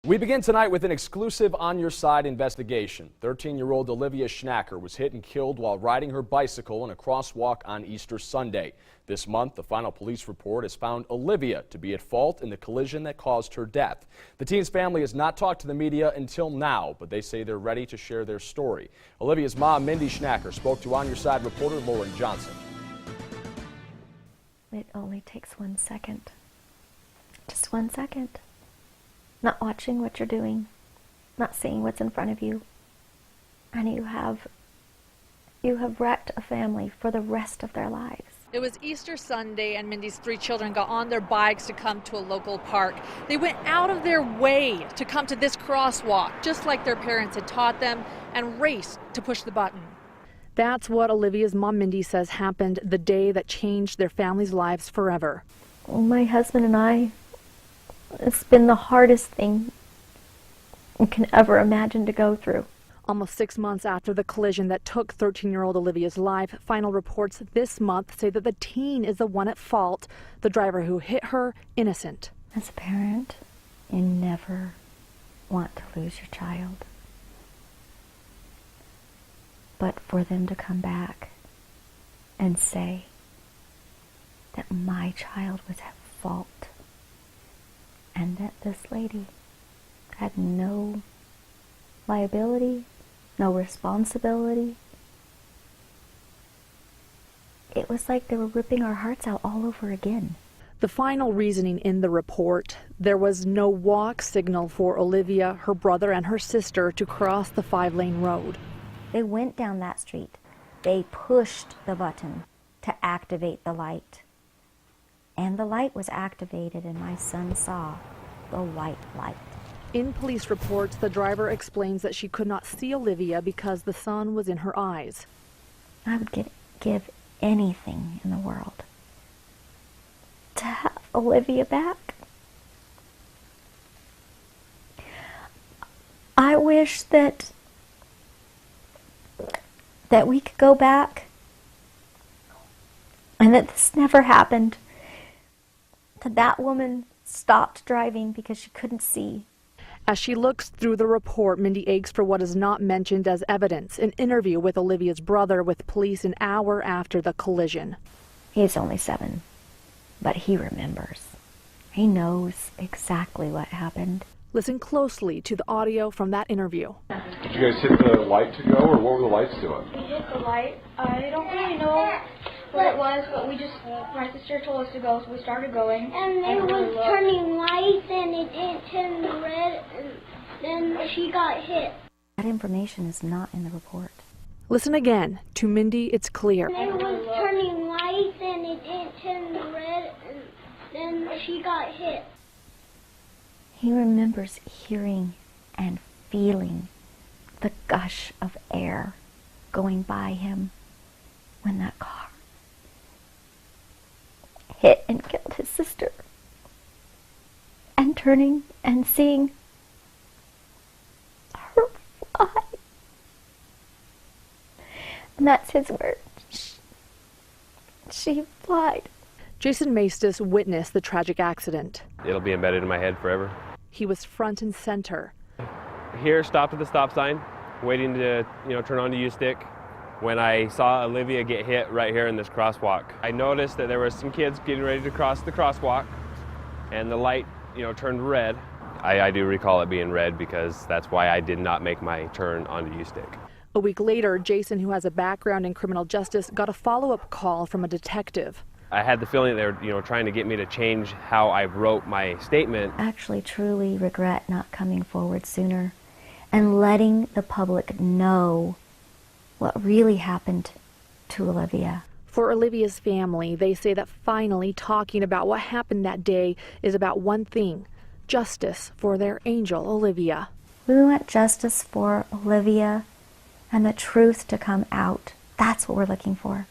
We begin tonight with an exclusive On Your Side investigation. 13-year-old Olivia Schnacker was hit and killed while riding her bicycle in a crosswalk on Easter Sunday. This month, the final police report has found Olivia to be at fault in the collision that caused her death. The teen's family has not talked to the media until now, but they say they're ready to share their story. Olivia's mom, Mindy Schnacker, spoke to On Your Side reporter Lauren Johnson. It only takes 1 second. Just 1 second. Not watching what you're doing, not seeing what's in front of you, and you have wrecked a family for the rest of their lives. It was Easter Sunday, and Mindy's 3 children got on their bikes to come to a local park. They went out of their way to come to this crosswalk, just like their parents had taught them, and raced to push the button. That's what Olivia's mom, Mindy, says happened the day that changed their family's lives forever. My husband and I, it's been the hardest thing you can ever imagine to go through. Almost 6 months after the collision that took 13-year-old Olivia's life, final reports this month say that the teen is the one at fault, the driver who hit her, innocent. As a parent, you never want to lose your child. But for them to come back and say that my child was at fault, and that this lady had no liability, no responsibility. It was like they were ripping our hearts out all over again. The final reasoning in the report: there was no walk signal for Olivia, her brother, and her sister to cross the 5-lane road. They went down that street. They pushed the button to activate the light. And the light was activated, and my son saw the white light. In police reports, the driver explains that she could not see Olivia because the sun was in her eyes. I would give anything in the world to have Olivia back. I wish that we could go back and that this never happened. That woman stopped driving because she couldn't see. As she looks through the report, Mindy aches for what is not mentioned as evidence: an interview with Olivia's brother with police an hour after the collision. He's only 7, but he remembers. He knows exactly what happened. Listen closely to the audio from that interview. Did you guys hit the light to go, or what were the lights doing? We hit the light. I don't really know what it was, but my sister told us to go, so we started going. And it was turning white, and it didn't turn red, and then she got hit. That information is not in the report. Listen again. To Mindy, it's clear. And it was turning white, and it didn't turn red, and then she got hit. He remembers hearing and feeling the gush of air going by him when that car hit and killed his sister, and turning and seeing her fly. And that's his word. She flied. Jason Maestas witnessed the tragic accident. It'll be embedded in my head forever. He was front and center. Here, stopped at the stop sign, waiting to, turn on the U-stick, when I saw Olivia get hit right here in this crosswalk. I noticed that there were some kids getting ready to cross the crosswalk, and the light, turned red. I do recall it being red because that's why I did not make my turn on the U-stick. A week later, Jason, who has a background in criminal justice, got a follow-up call from a detective. I had the feeling they were, trying to get me to change how I wrote my statement. I actually truly regret not coming forward sooner and letting the public know what really happened to Olivia. For Olivia's family, they say that finally talking about what happened that day is about one thing: justice for their angel, Olivia. We want justice for Olivia and the truth to come out. That's what we're looking for.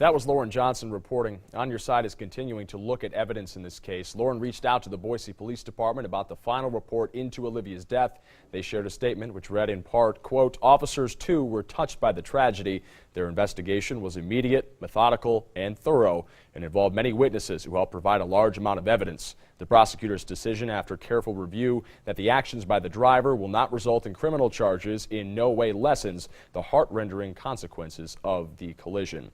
That was Lauren Johnson reporting. On Your Side is continuing to look at evidence in this case. Lauren reached out to the Boise Police Department about the final report into Olivia's death. They shared a statement which read in part, quote, "Officers too were touched by the tragedy. Their investigation was immediate, methodical, and thorough, and involved many witnesses who helped provide a large amount of evidence. The prosecutor's decision, after careful review, that the actions by the driver will not result in criminal charges in no way lessens the heart-rending consequences of the collision."